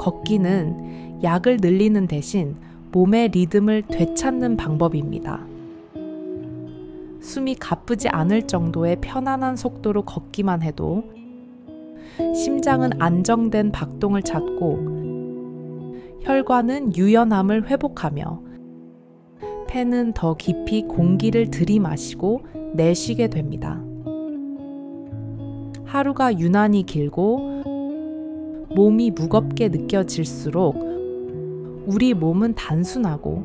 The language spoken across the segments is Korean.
걷기는 약을 늘리는 대신 몸의 리듬을 되찾는 방법입니다. 숨이 가쁘지 않을 정도의 편안한 속도로 걷기만 해도 심장은 안정된 박동을 찾고 혈관은 유연함을 회복하며 폐는 더 깊이 공기를 들이마시고 내쉬게 됩니다. 하루가 유난히 길고 몸이 무겁게 느껴질수록 우리 몸은 단순하고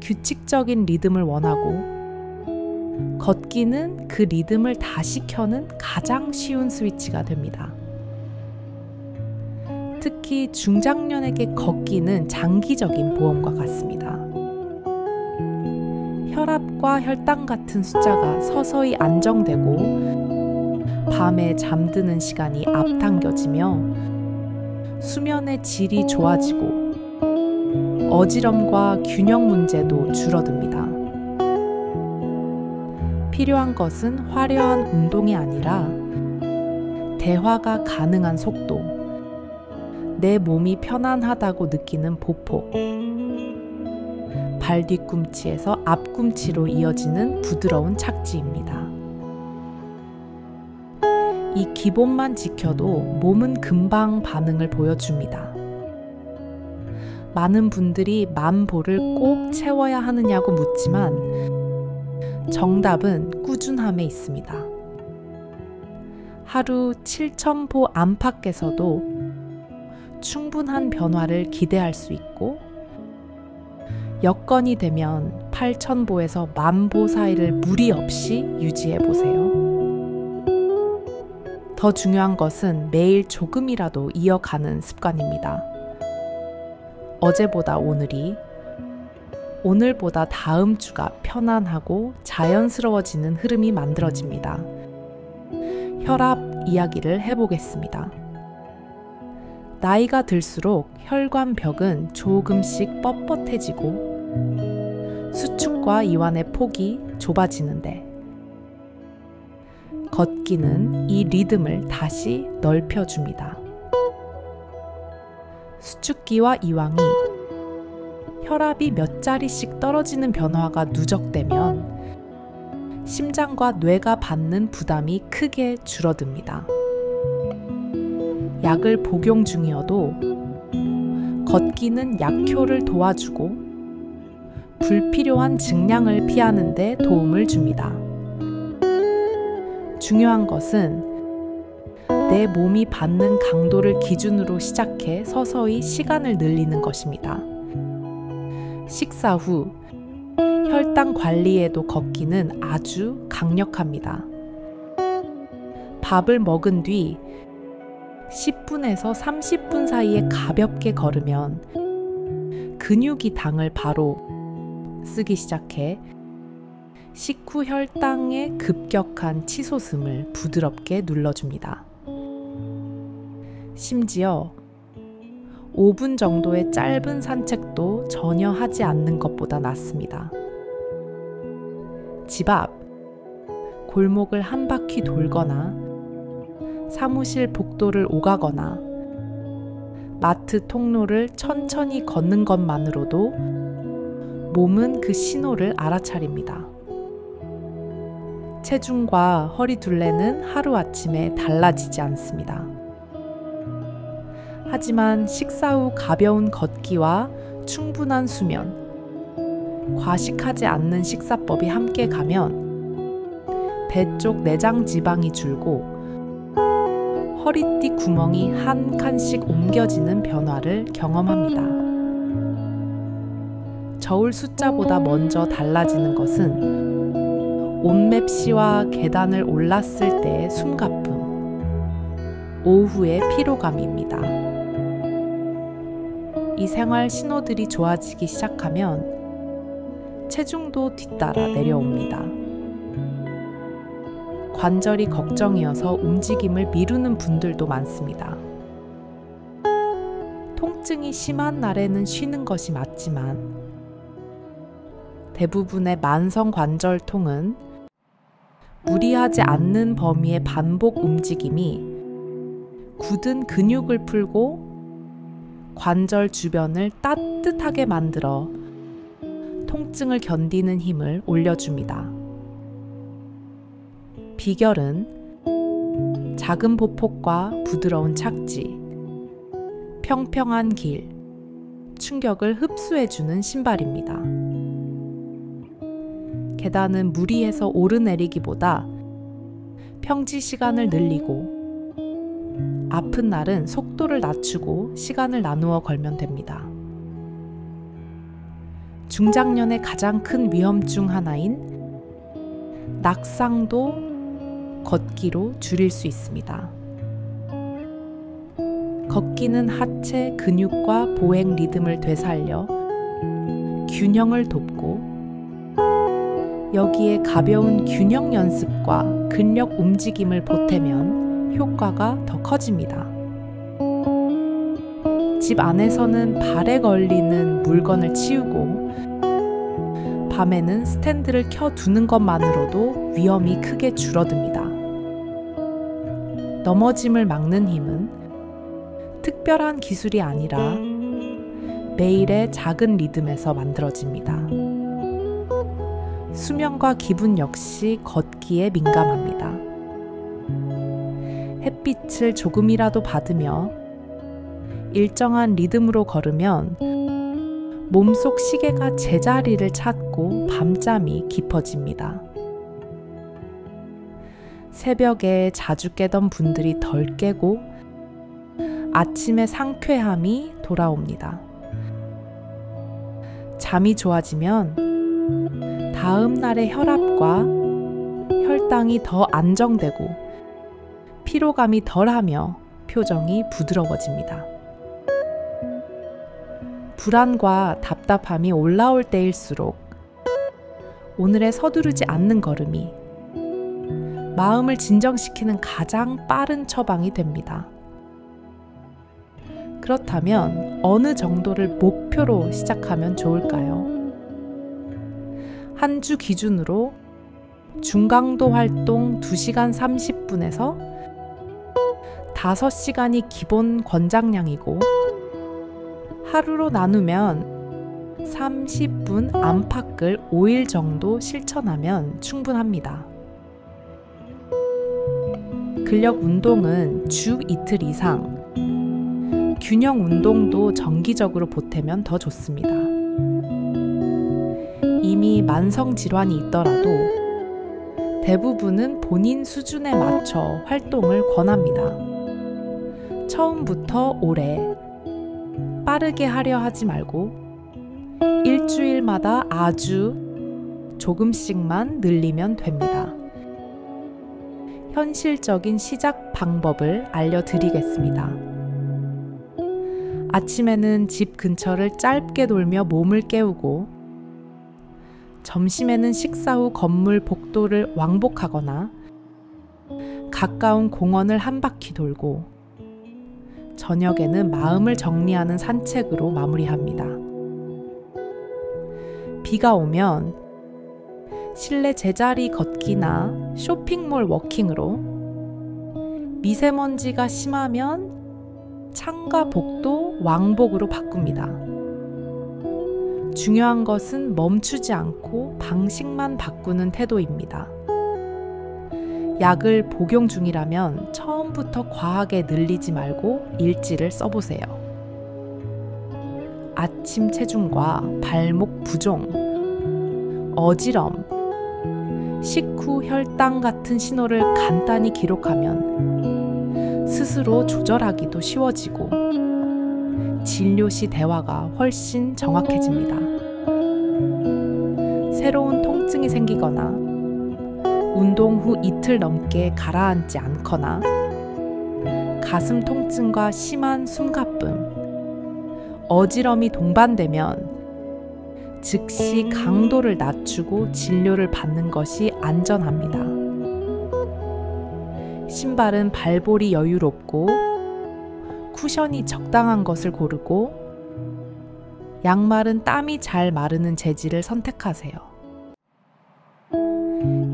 규칙적인 리듬을 원하고 걷기는 그 리듬을 다시 켜는 가장 쉬운 스위치가 됩니다. 특히 중장년에게 걷기는 장기적인 보험과 같습니다. 혈압과 혈당 같은 숫자가 서서히 안정되고 밤에 잠드는 시간이 앞당겨지며 수면의 질이 좋아지고 어지럼과 균형 문제도 줄어듭니다. 필요한 것은 화려한 운동이 아니라 대화가 가능한 속도, 내 몸이 편안하다고 느끼는 보폭, 발 뒤꿈치에서 앞꿈치로 이어지는 부드러운 착지입니다. 이 기본만 지켜도 몸은 금방 반응을 보여줍니다. 많은 분들이 만보를 꼭 채워야 하느냐고 묻지만 정답은 꾸준함에 있습니다. 하루 7,000보 안팎에서도 충분한 변화를 기대할 수 있고 여건이 되면 8,000보에서 10,000보 사이를 무리 없이 유지해 보세요. 더 중요한 것은 매일 조금이라도 이어가는 습관입니다. 어제보다 오늘이, 오늘보다 다음 주가 편안하고 자연스러워지는 흐름이 만들어집니다. 혈압 이야기를 해보겠습니다. 나이가 들수록 혈관벽은 조금씩 뻣뻣해지고 수축과 이완의 폭이 좁아지는데 걷기는 이 리듬을 다시 넓혀줍니다. 수축기와 이완이 혈압이 몇 자리씩 떨어지는 변화가 누적되면 심장과 뇌가 받는 부담이 크게 줄어듭니다. 약을 복용 중이어도 걷기는 약효를 도와주고 불필요한 증량을 피하는 데 도움을 줍니다. 중요한 것은 내 몸이 받는 강도를 기준으로 시작해 서서히 시간을 늘리는 것입니다. 식사 후 혈당 관리에도 걷기는 아주 강력합니다. 밥을 먹은 뒤 10분에서 30분 사이에 가볍게 걸으면 근육이 당을 바로 쓰기 시작해 식후 혈당의 급격한 치솟음을 부드럽게 눌러줍니다. 심지어 5분 정도의 짧은 산책도 전혀 하지 않는 것보다 낫습니다. 집 앞, 골목을 한 바퀴 돌거나 사무실 복도를 오가거나 마트 통로를 천천히 걷는 것만으로도 몸은 그 신호를 알아차립니다. 체중과 허리 둘레는 하루아침에 달라지지 않습니다. 하지만 식사 후 가벼운 걷기와 충분한 수면, 과식하지 않는 식사법이 함께 가면 배 쪽 내장 지방이 줄고 허리띠 구멍이 한 칸씩 옮겨지는 변화를 경험합니다. 저울 숫자보다 먼저 달라지는 것은 옷맵시와 계단을 올랐을 때의 숨가쁨, 오후의 피로감입니다. 이 생활 신호들이 좋아지기 시작하면 체중도 뒤따라 내려옵니다. 관절이 걱정이어서 움직임을 미루는 분들도 많습니다. 통증이 심한 날에는 쉬는 것이 맞지만 대부분의 만성 관절통은 무리하지 않는 범위의 반복 움직임이 굳은 근육을 풀고 관절 주변을 따뜻하게 만들어 통증을 견디는 힘을 올려줍니다. 비결은 작은 보폭과 부드러운 착지, 평평한 길, 충격을 흡수해주는 신발입니다. 계단은 무리해서 오르내리기보다 평지 시간을 늘리고 아픈 날은 속도를 낮추고 시간을 나누어 걸면 됩니다. 중장년의 가장 큰 위험 중 하나인 낙상도 걷기로 줄일 수 있습니다. 걷기는 하체 근육과 보행 리듬을 되살려 균형을 돕고 여기에 가벼운 균형 연습과 근력 움직임을 보태면 효과가 더 커집니다. 집 안에서는 발에 걸리는 물건을 치우고 밤에는 스탠드를 켜두는 것만으로도 위험이 크게 줄어듭니다. 넘어짐을 막는 힘은 특별한 기술이 아니라 매일의 작은 리듬에서 만들어집니다. 수면과 기분 역시 걷기에 민감합니다. 햇빛을 조금이라도 받으며 일정한 리듬으로 걸으면 몸속 시계가 제자리를 찾고 밤잠이 깊어집니다. 새벽에 자주 깨던 분들이 덜 깨고 아침에 상쾌함이 돌아옵니다. 잠이 좋아지면 다음 날의 혈압과 혈당이 더 안정되고 피로감이 덜하며 표정이 부드러워집니다. 불안과 답답함이 올라올 때일수록 오늘의 서두르지 않는 걸음이 마음을 진정시키는 가장 빠른 처방이 됩니다. 그렇다면 어느 정도를 목표로 시작하면 좋을까요? 한 주 기준으로 중강도 활동 2시간 30분에서 5시간이 기본 권장량이고 하루로 나누면 30분 안팎을 5일 정도 실천하면 충분합니다. 근력 운동은 주 이틀 이상, 균형 운동도 정기적으로 보태면 더 좋습니다. 이미 만성 질환이 있더라도 대부분은 본인 수준에 맞춰 활동을 권합니다. 처음부터 오래 빠르게 하려 하지 말고 일주일마다 아주 조금씩만 늘리면 됩니다. 현실적인 시작 방법을 알려드리겠습니다. 아침에는 집 근처를 짧게 돌며 몸을 깨우고 점심에는 식사 후 건물 복도를 왕복하거나 가까운 공원을 한 바퀴 돌고 저녁에는 마음을 정리하는 산책으로 마무리합니다. 비가 오면 실내 제자리 걷기나 쇼핑몰 워킹으로, 미세먼지가 심하면 창가 복도 왕복으로 바꿉니다. 중요한 것은 멈추지 않고 방식만 바꾸는 태도입니다. 약을 복용 중이라면 처음부터 과하게 늘리지 말고 일지를 써보세요. 아침 체중과 발목 부종, 어지럼, 식후 혈당 같은 신호를 간단히 기록하면 스스로 조절하기도 쉬워지고 진료 시 대화가 훨씬 정확해집니다. 새로운 통증이 생기거나 운동 후 이틀 넘게 가라앉지 않거나 가슴 통증과 심한 숨가쁨, 어지럼이 동반되면 즉시 강도를 낮추고 진료를 받는 것이 안전합니다. 신발은 발볼이 여유롭고 쿠션이 적당한 것을 고르고 양말은 땀이 잘 마르는 재질을 선택하세요.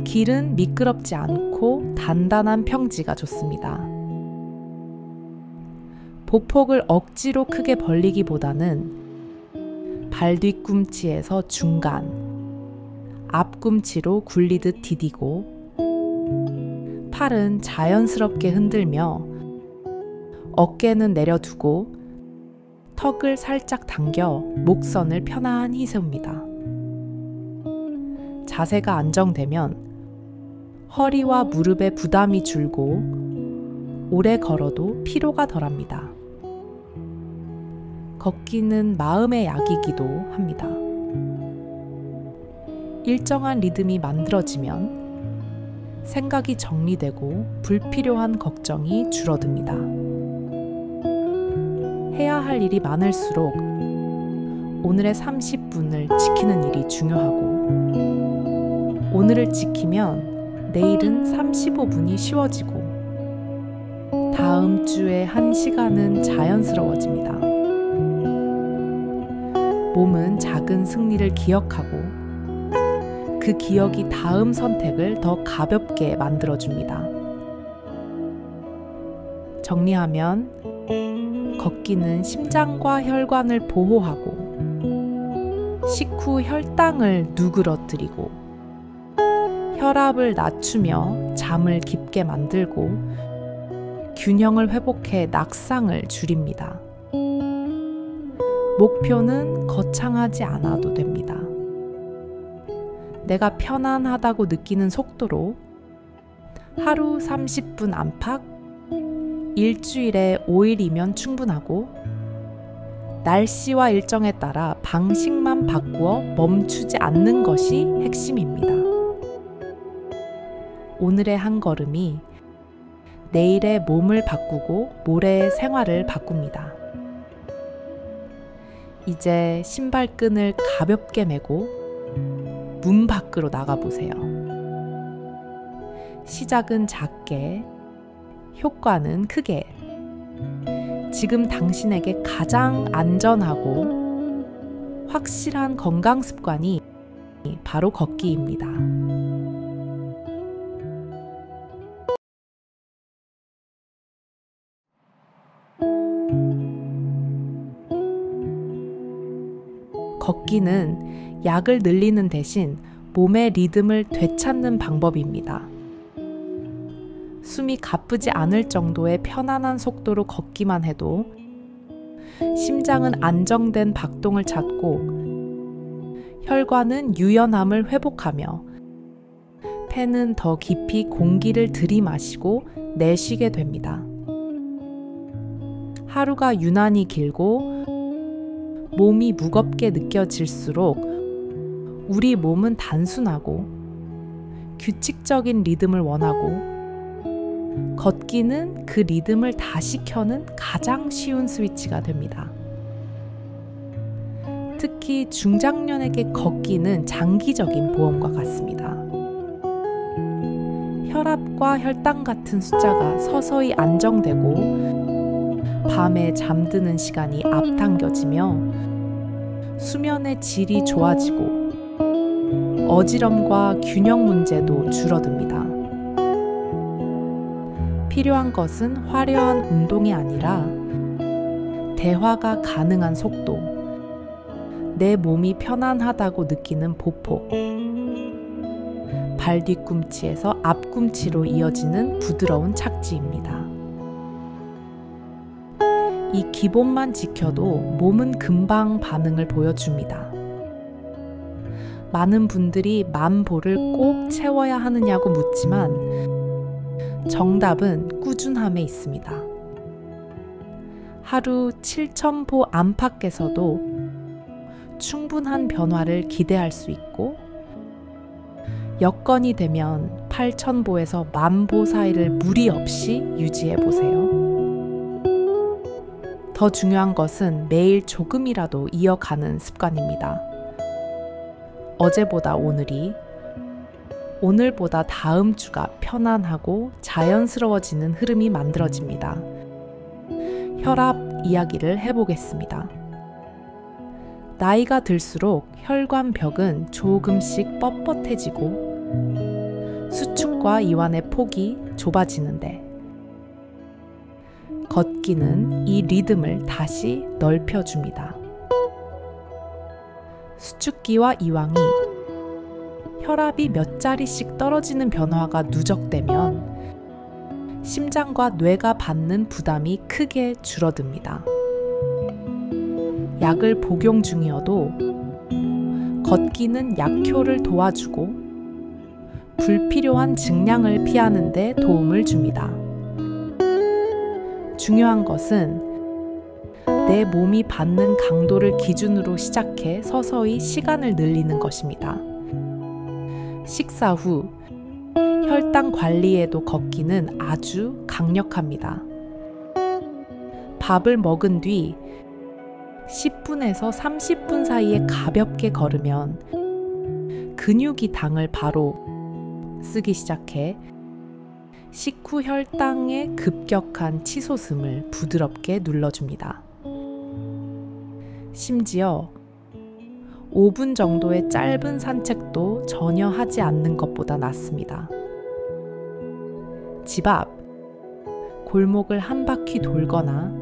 길은 미끄럽지 않고 단단한 평지가 좋습니다. 보폭을 억지로 크게 벌리기보다는 발 뒤꿈치에서 중간, 앞꿈치로 굴리듯 디디고 팔은 자연스럽게 흔들며 어깨는 내려두고 턱을 살짝 당겨 목선을 편안히 세웁니다. 자세가 안정되면 허리와 무릎에 부담이 줄고 오래 걸어도 피로가 덜합니다. 걷기는 마음의 약이기도 합니다. 일정한 리듬이 만들어지면 생각이 정리되고 불필요한 걱정이 줄어듭니다. 해야 할 일이 많을수록 오늘의 30분을 지키는 일이 중요하고 오늘을 지키면 내일은 35분이 쉬워지고 다음 주에 1시간은 자연스러워집니다. 몸은 작은 승리를 기억하고 그 기억이 다음 선택을 더 가볍게 만들어줍니다. 정리하면 걷기는 심장과 혈관을 보호하고 식후 혈당을 누그러뜨리고 혈압을 낮추며 잠을 깊게 만들고 균형을 회복해 낙상을 줄입니다. 목표는 거창하지 않아도 됩니다. 내가 편안하다고 느끼는 속도로 하루 30분 안팎, 일주일에 5일이면 충분하고 날씨와 일정에 따라 방식만 바꾸어 멈추지 않는 것이 핵심입니다. 오늘의 한 걸음이 내일의 몸을 바꾸고 모레의 생활을 바꿉니다. 이제 신발끈을 가볍게 메고 문 밖으로 나가보세요. 시작은 작게, 효과는 크게. 지금 당신에게 가장 안전하고 확실한 건강 습관이 바로 걷기입니다. 걷기는 약을 늘리는 대신 몸의 리듬을 되찾는 방법입니다. 숨이 가쁘지 않을 정도의 편안한 속도로 걷기만 해도 심장은 안정된 박동을 찾고 혈관은 유연함을 회복하며 폐는 더 깊이 공기를 들이마시고 내쉬게 됩니다. 하루가 유난히 길고 몸이 무겁게 느껴질수록 우리 몸은 단순하고 규칙적인 리듬을 원하고 걷기는 그 리듬을 다시 켜는 가장 쉬운 스위치가 됩니다. 특히 중장년에게 걷기는 장기적인 보험과 같습니다. 혈압과 혈당 같은 숫자가 서서히 안정되고 밤에 잠드는 시간이 앞당겨지며 수면의 질이 좋아지고 어지럼과 균형 문제도 줄어듭니다. 필요한 것은 화려한 운동이 아니라 대화가 가능한 속도, 내 몸이 편안하다고 느끼는 보폭, 발 뒤꿈치에서 앞꿈치로 이어지는 부드러운 착지입니다. 이 기본만 지켜도 몸은 금방 반응을 보여줍니다. 많은 분들이 만보를 꼭 채워야 하느냐고 묻지만 정답은 꾸준함에 있습니다. 하루 7,000보 안팎에서도 충분한 변화를 기대할 수 있고 여건이 되면 8,000보에서 10,000보 사이를 무리 없이 유지해 보세요. 더 중요한 것은 매일 조금이라도 이어가는 습관입니다. 어제보다 오늘이, 오늘보다 다음 주가 편안하고 자연스러워지는 흐름이 만들어집니다. 혈압 이야기를 해보겠습니다. 나이가 들수록 혈관벽은 조금씩 뻣뻣해지고 수축과 이완의 폭이 좁아지는데 걷기는 이 리듬을 다시 넓혀줍니다. 수축기와 이완이 혈압이 몇 자리씩 떨어지는 변화가 누적되면 심장과 뇌가 받는 부담이 크게 줄어듭니다. 약을 복용 중이어도 걷기는 약효를 도와주고 불필요한 증량을 피하는 데 도움을 줍니다. 중요한 것은 내 몸이 받는 강도를 기준으로 시작해 서서히 시간을 늘리는 것입니다. 식사 후 혈당 관리에도 걷기는 아주 강력합니다. 밥을 먹은 뒤 10분에서 30분 사이에 가볍게 걸으면 근육이 당을 바로 쓰기 시작해 식후 혈당의 급격한 치솟음을 부드럽게 눌러줍니다. 심지어 5분 정도의 짧은 산책도 전혀 하지 않는 것보다 낫습니다. 집 앞, 골목을 한 바퀴 돌거나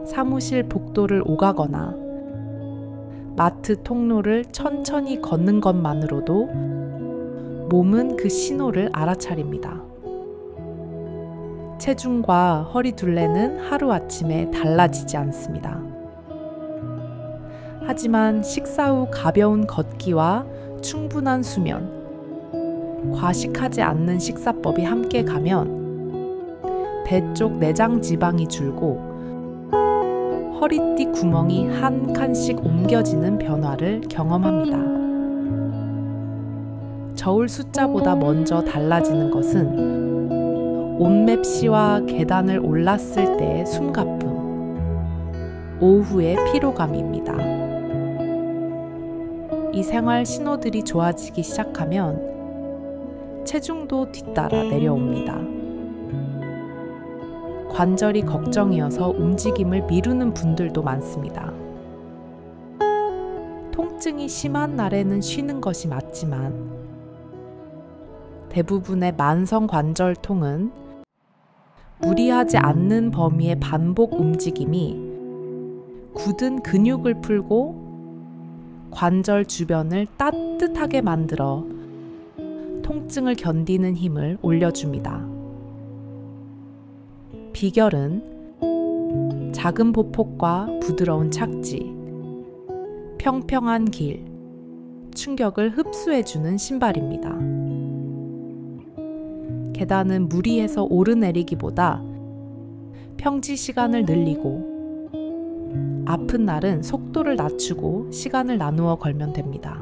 사무실 복도를 오가거나 마트 통로를 천천히 걷는 것만으로도 몸은 그 신호를 알아차립니다. 체중과 허리 둘레는 하루아침에 달라지지 않습니다. 하지만 식사 후 가벼운 걷기와 충분한 수면, 과식하지 않는 식사법이 함께 가면 배 쪽 내장 지방이 줄고 허리띠 구멍이 한 칸씩 옮겨지는 변화를 경험합니다. 저울 숫자보다 먼저 달라지는 것은 온맵시와 계단을 올랐을 때의 숨가쁨, 오후의 피로감입니다. 이 생활 신호들이 좋아지기 시작하면 체중도 뒤따라 내려옵니다. 관절이 걱정이어서 움직임을 미루는 분들도 많습니다. 통증이 심한 날에는 쉬는 것이 맞지만 대부분의 만성 관절통은 무리하지 않는 범위의 반복 움직임이 굳은 근육을 풀고 관절 주변을 따뜻하게 만들어 통증을 견디는 힘을 올려줍니다. 비결은 작은 보폭과 부드러운 착지, 평평한 길, 충격을 흡수해주는 신발입니다. 계단은 무리해서 오르내리기보다 평지 시간을 늘리고 아픈 날은 속도를 낮추고 시간을 나누어 걸면 됩니다.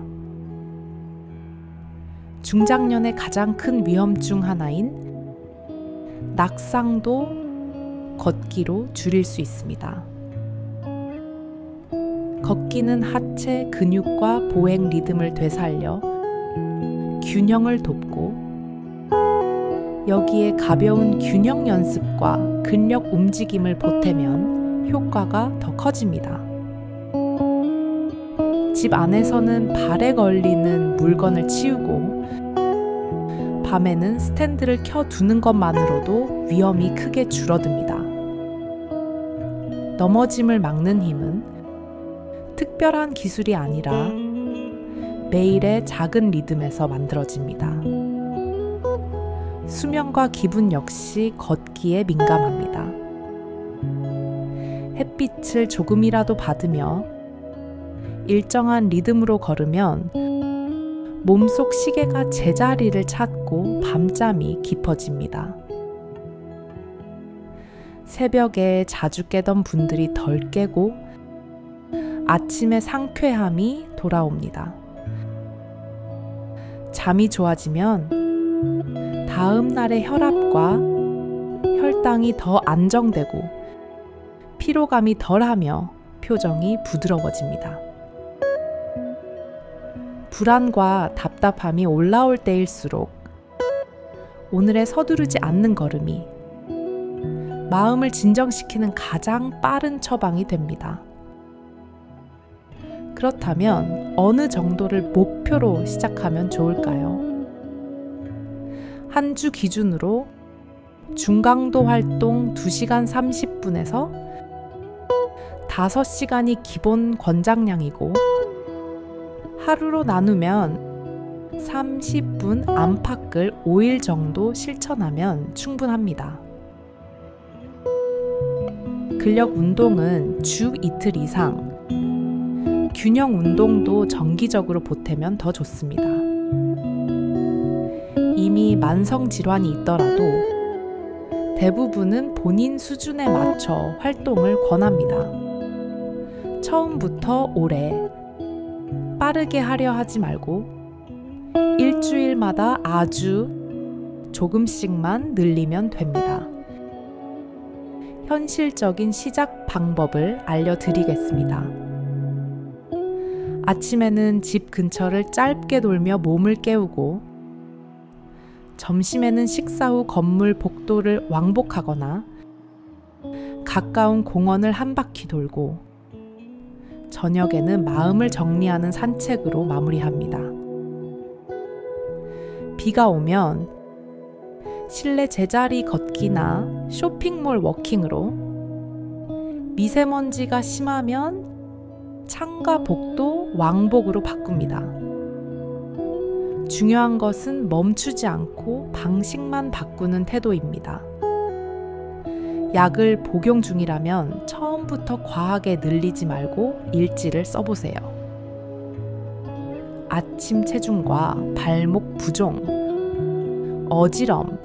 중장년의 가장 큰 위험 중 하나인 낙상도 걷기로 줄일 수 있습니다. 걷기는 하체 근육과 보행 리듬을 되살려 균형을 돕고 여기에 가벼운 균형 연습과 근력 움직임을 보태면 효과가 더 커집니다. 집 안에서는 발에 걸리는 물건을 치우고 밤에는 스탠드를 켜두는 것만으로도 위험이 크게 줄어듭니다. 넘어짐을 막는 힘은 특별한 기술이 아니라 매일의 작은 리듬에서 만들어집니다. 수면과 기분 역시 걷기에 민감합니다. 햇빛을 조금이라도 받으며 일정한 리듬으로 걸으면 몸속 시계가 제자리를 찾고 밤잠이 깊어집니다. 새벽에 자주 깨던 분들이 덜 깨고 아침에 상쾌함이 돌아옵니다. 잠이 좋아지면 다음 날의 혈압과 혈당이 더 안정되고 피로감이 덜하며 표정이 부드러워집니다. 불안과 답답함이 올라올 때일수록 오늘의 서두르지 않는 걸음이 마음을 진정시키는 가장 빠른 처방이 됩니다. 그렇다면 어느 정도를 목표로 시작하면 좋을까요? 한 주 기준으로 중강도 활동 2시간 30분에서 5시간이 기본 권장량이고 하루로 나누면 30분 안팎을 5일 정도 실천하면 충분합니다. 근력 운동은 주 이틀 이상, 균형 운동도 정기적으로 보태면 더 좋습니다. 이미 만성 질환이 있더라도 대부분은 본인 수준에 맞춰 활동을 권합니다. 처음부터 오래 빠르게 하려 하지 말고 일주일마다 아주 조금씩만 늘리면 됩니다. 현실적인 시작 방법을 알려드리겠습니다. 아침에는 집 근처를 짧게 돌며 몸을 깨우고, 점심에는 식사 후 건물 복도를 왕복하거나 가까운 공원을 한 바퀴 돌고, 저녁에는 마음을 정리하는 산책으로 마무리합니다. 비가 오면 실내 제자리 걷기나 쇼핑몰 워킹으로, 미세먼지가 심하면 창가 복도 왕복으로 바꿉니다. 중요한 것은 멈추지 않고 방식만 바꾸는 태도입니다. 약을 복용 중이라면 처음부터 과하게 늘리지 말고 일지를 써보세요. 아침 체중과 발목 부종, 어지럼,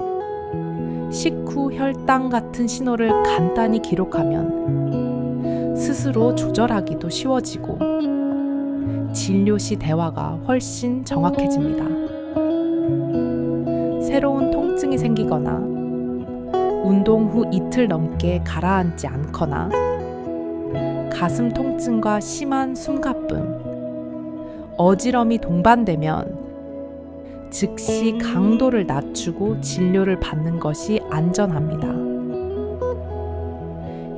식후 혈당 같은 신호를 간단히 기록하면 스스로 조절하기도 쉬워지고 진료 시 대화가 훨씬 정확해집니다. 새로운 통증이 생기거나 운동 후 이틀 넘게 가라앉지 않거나 가슴 통증과 심한 숨가쁨, 어지럼이 동반되면 즉시 강도를 낮추고 진료를 받는 것이 안전합니다.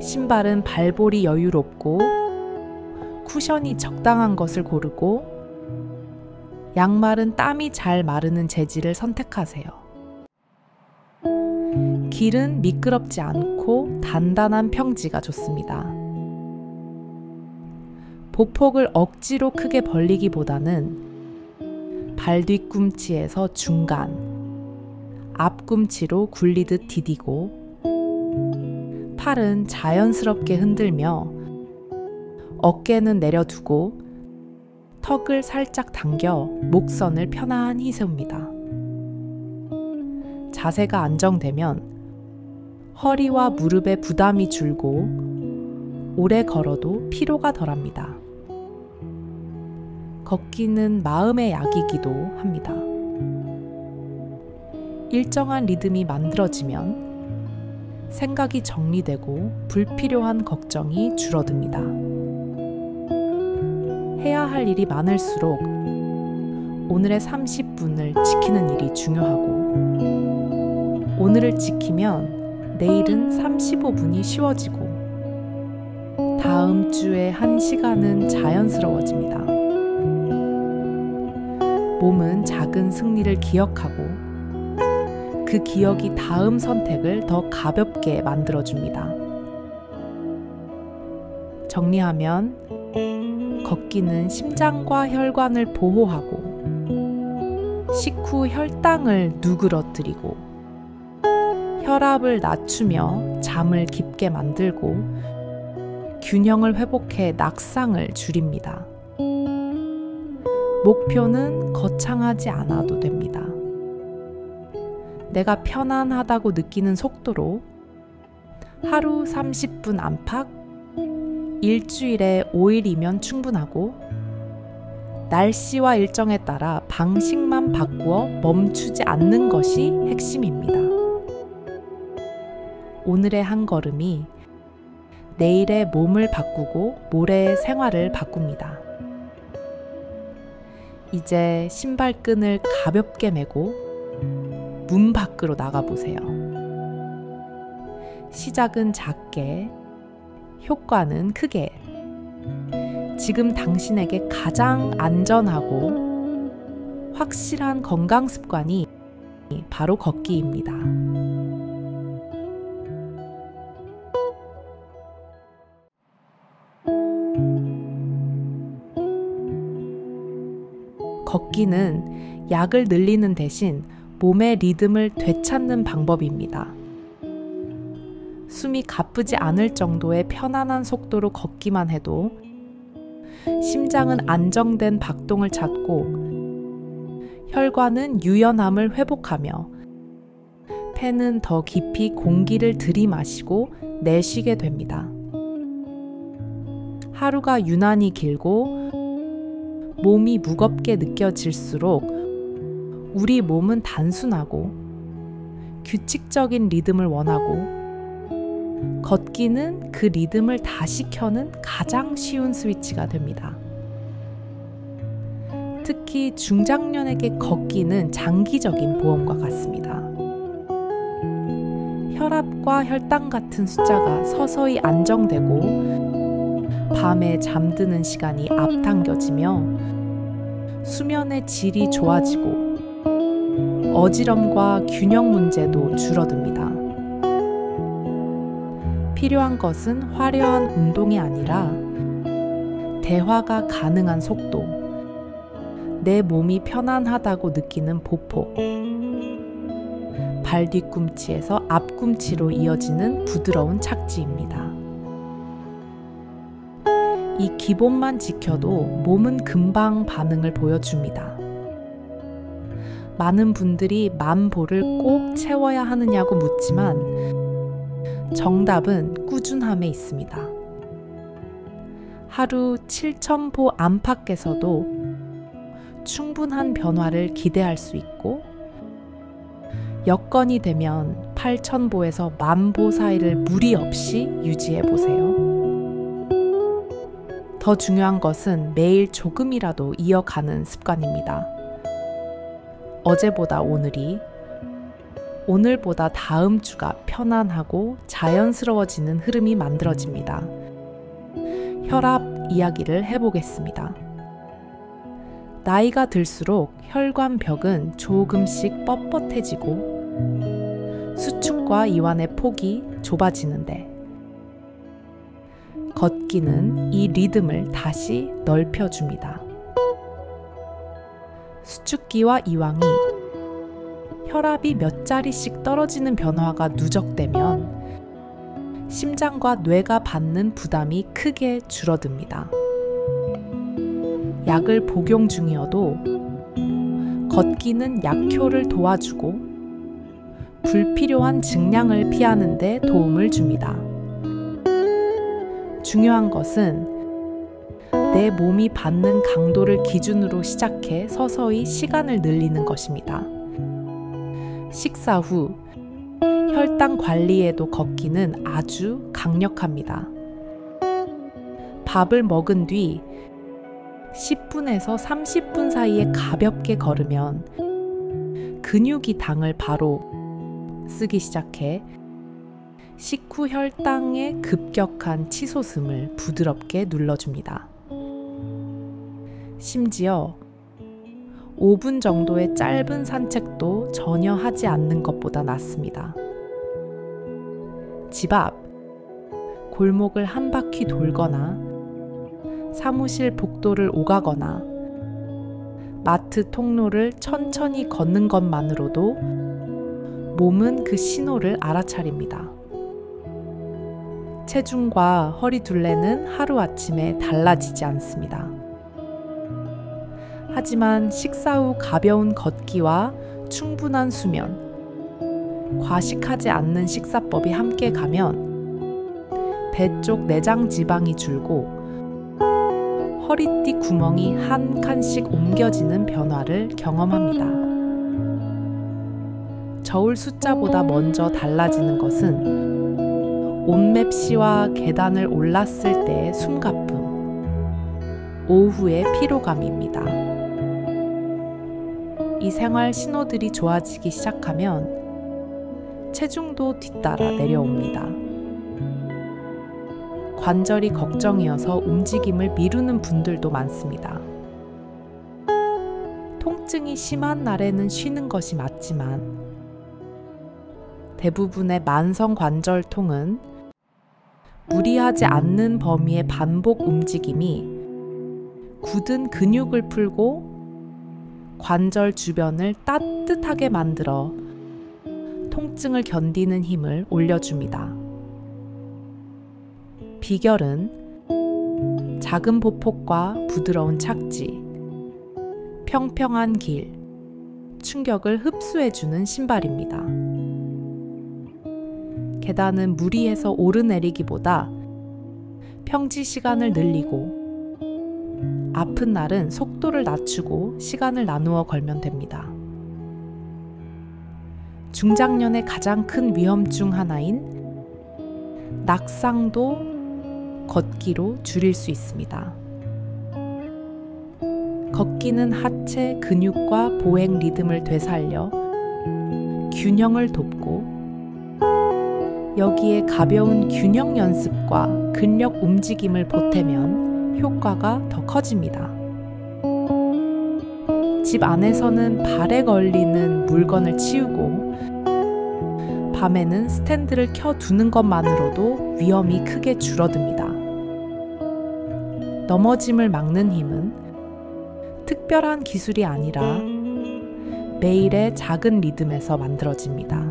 신발은 발볼이 여유롭고 쿠션이 적당한 것을 고르고, 양말은 땀이 잘 마르는 재질을 선택하세요. 길은 미끄럽지 않고 단단한 평지가 좋습니다. 보폭을 억지로 크게 벌리기보다는 발 뒤꿈치에서 중간, 앞꿈치로 굴리듯 디디고, 팔은 자연스럽게 흔들며 어깨는 내려두고 턱을 살짝 당겨 목선을 편안히 세웁니다. 자세가 안정되면 허리와 무릎에 부담이 줄고 오래 걸어도 피로가 덜합니다. 걷기는 마음의 약이기도 합니다. 일정한 리듬이 만들어지면 생각이 정리되고 불필요한 걱정이 줄어듭니다. 해야 할 일이 많을수록 오늘의 30분을 지키는 일이 중요하고, 오늘을 지키면 내일은 35분이 쉬워지고 다음 주에 1시간은 자연스러워집니다. 몸은 작은 승리를 기억하고 그 기억이 다음 선택을 더 가볍게 만들어줍니다. 정리하면 걷기는 심장과 혈관을 보호하고 식후 혈당을 누그러뜨리고 혈압을 낮추며 잠을 깊게 만들고 균형을 회복해 낙상을 줄입니다. 목표는 거창하지 않아도 됩니다. 내가 편안하다고 느끼는 속도로 하루 30분 안팎, 일주일에 5일이면 충분하고, 날씨와 일정에 따라 방식만 바꾸어 멈추지 않는 것이 핵심입니다. 오늘의 한 걸음이 내일의 몸을 바꾸고 모레의 생활을 바꿉니다. 이제 신발끈을 가볍게 메고 문 밖으로 나가보세요. 시작은 작게, 효과는 크게. 지금 당신에게 가장 안전하고 확실한 건강 습관이 바로 걷기입니다. 걷기는 약을 늘리는 대신 몸의 리듬을 되찾는 방법입니다. 숨이 가쁘지 않을 정도의 편안한 속도로 걷기만 해도 심장은 안정된 박동을 찾고 혈관은 유연함을 회복하며 폐는 더 깊이 공기를 들이마시고 내쉬게 됩니다. 하루가 유난히 길고 몸이 무겁게 느껴질수록 우리 몸은 단순하고 규칙적인 리듬을 원하고 걷기는 그 리듬을 다시 켜는 가장 쉬운 스위치가 됩니다. 특히 중장년에게 걷기는 장기적인 보험과 같습니다. 혈압과 혈당 같은 숫자가 서서히 안정되고 밤에 잠드는 시간이 앞당겨지며 수면의 질이 좋아지고 어지럼과 균형 문제도 줄어듭니다. 필요한 것은 화려한 운동이 아니라 대화가 가능한 속도, 내 몸이 편안하다고 느끼는 보폭, 발 뒤꿈치에서 앞꿈치로 이어지는 부드러운 착지입니다. 이 기본만 지켜도 몸은 금방 반응을 보여줍니다. 많은 분들이 만보를 꼭 채워야 하느냐고 묻지만 정답은 꾸준함에 있습니다. 하루 7,000보 안팎에서도 충분한 변화를 기대할 수 있고 여건이 되면 8,000보에서 10,000보 사이를 무리 없이 유지해 보세요. 더 중요한 것은 매일 조금이라도 이어가는 습관입니다. 어제보다 오늘이, 오늘보다 다음 주가 편안하고 자연스러워지는 흐름이 만들어집니다. 혈압 이야기를 해보겠습니다. 나이가 들수록 혈관벽은 조금씩 뻣뻣해지고 수축과 이완의 폭이 좁아지는데 걷기는 이 리듬을 다시 넓혀줍니다. 수축기와 이완이 혈압이 몇 자리씩 떨어지는 변화가 누적되면 심장과 뇌가 받는 부담이 크게 줄어듭니다. 약을 복용 중이어도 걷기는 약효를 도와주고 불필요한 증량을 피하는 데 도움을 줍니다. 중요한 것은 내 몸이 받는 강도를 기준으로 시작해 서서히 시간을 늘리는 것입니다. 식사 후 혈당 관리에도 걷기는 아주 강력합니다. 밥을 먹은 뒤 10분에서 30분 사이에 가볍게 걸으면 근육이 당을 바로 쓰기 시작해 식후 혈당의 급격한 치솟음을 부드럽게 눌러줍니다. 심지어 5분 정도의 짧은 산책도 전혀 하지 않는 것보다 낫습니다. 집 앞, 골목을 한 바퀴 돌거나 사무실 복도를 오가거나 마트 통로를 천천히 걷는 것만으로도 몸은 그 신호를 알아차립니다. 체중과 허리 둘레는 하루아침에 달라지지 않습니다. 하지만 식사 후 가벼운 걷기와 충분한 수면, 과식하지 않는 식사법이 함께 가면 배 쪽 내장 지방이 줄고 허리띠 구멍이 한 칸씩 옮겨지는 변화를 경험합니다. 저울 숫자보다 먼저 달라지는 것은 온맵시와 계단을 올랐을 때의 숨가쁨, 오후의 피로감입니다. 이 생활 신호들이 좋아지기 시작하면 체중도 뒤따라 내려옵니다. 관절이 걱정이어서 움직임을 미루는 분들도 많습니다. 통증이 심한 날에는 쉬는 것이 맞지만 대부분의 만성 관절통은 무리하지 않는 범위의 반복 움직임이 굳은 근육을 풀고 관절 주변을 따뜻하게 만들어 통증을 견디는 힘을 올려줍니다. 비결은 작은 보폭과 부드러운 착지, 평평한 길, 충격을 흡수해주는 신발입니다. 계단은 무리해서 오르내리기보다 평지 시간을 늘리고 아픈 날은 속도를 낮추고 시간을 나누어 걸면 됩니다. 중장년의 가장 큰 위험 중 하나인 낙상도 걷기로 줄일 수 있습니다. 걷기는 하체 근육과 보행 리듬을 되살려 균형을 돕고 여기에 가벼운 균형 연습과 근력 움직임을 보태면 효과가 더 커집니다. 집 안에서는 발에 걸리는 물건을 치우고 밤에는 스탠드를 켜두는 것만으로도 위험이 크게 줄어듭니다. 넘어짐을 막는 힘은 특별한 기술이 아니라 매일의 작은 리듬에서 만들어집니다.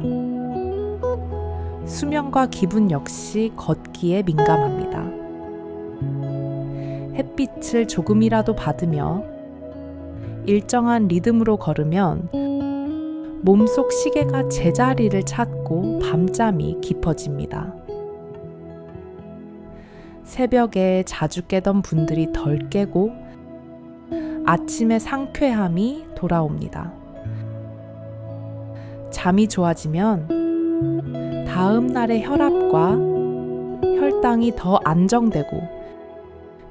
수면과 기분 역시 걷기에 민감합니다. 햇빛을 조금이라도 받으며 일정한 리듬으로 걸으면 몸속 시계가 제자리를 찾고 밤잠이 깊어집니다. 새벽에 자주 깨던 분들이 덜 깨고 아침에 상쾌함이 돌아옵니다. 잠이 좋아지면 다음 날의 혈압과 혈당이 더 안정되고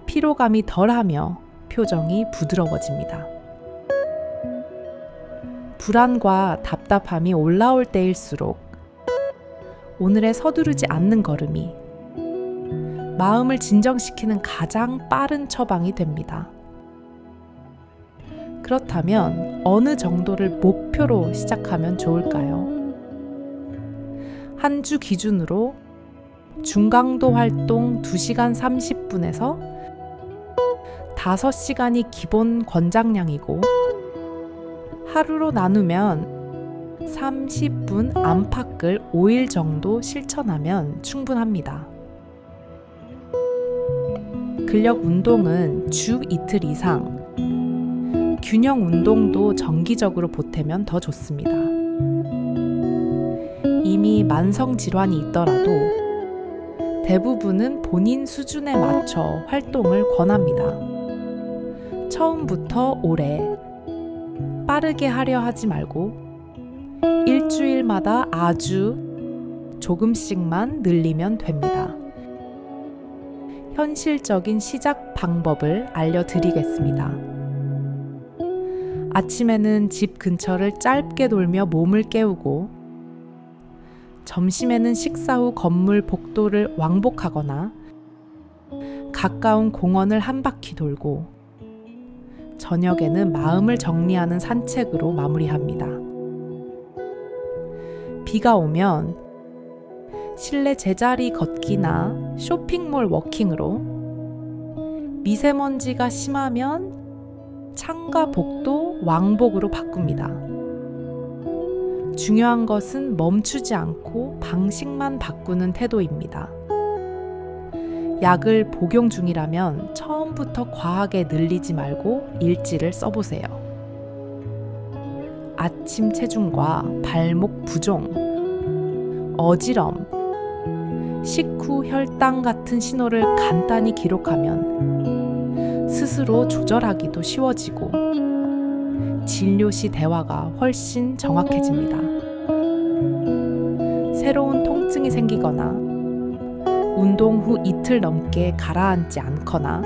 피로감이 덜하며 표정이 부드러워집니다. 불안과 답답함이 올라올 때일수록 오늘의 서두르지 않는 걸음이 마음을 진정시키는 가장 빠른 처방이 됩니다. 그렇다면 어느 정도를 목표로 시작하면 좋을까요? 한 주 기준으로 중강도 활동 2시간 30분에서 5시간이 기본 권장량이고 하루로 나누면 30분 안팎을 5일 정도 실천하면 충분합니다. 근력 운동은 주 이틀 이상, 균형 운동도 정기적으로 보태면 더 좋습니다. 이미 만성 질환이 있더라도 대부분은 본인 수준에 맞춰 활동을 권합니다. 처음부터 오래 빠르게 하려 하지 말고 일주일마다 아주 조금씩만 늘리면 됩니다. 현실적인 시작 방법을 알려드리겠습니다. 아침에는 집 근처를 짧게 돌며 몸을 깨우고 점심에는 식사 후 건물 복도를 왕복하거나 가까운 공원을 한 바퀴 돌고 저녁에는 마음을 정리하는 산책으로 마무리합니다. 비가 오면 실내 제자리 걷기나 쇼핑몰 워킹으로, 미세먼지가 심하면 창가 복도 왕복으로 바꿉니다. 중요한 것은 멈추지 않고 방식만 바꾸는 태도입니다. 약을 복용 중이라면 처음부터 과하게 늘리지 말고 일지를 써보세요. 아침 체중과 발목 부종, 어지럼, 식후 혈당 같은 신호를 간단히 기록하면 스스로 조절하기도 쉬워지고 진료 시 대화가 훨씬 정확해집니다. 새로운 통증이 생기거나 운동 후 이틀 넘게 가라앉지 않거나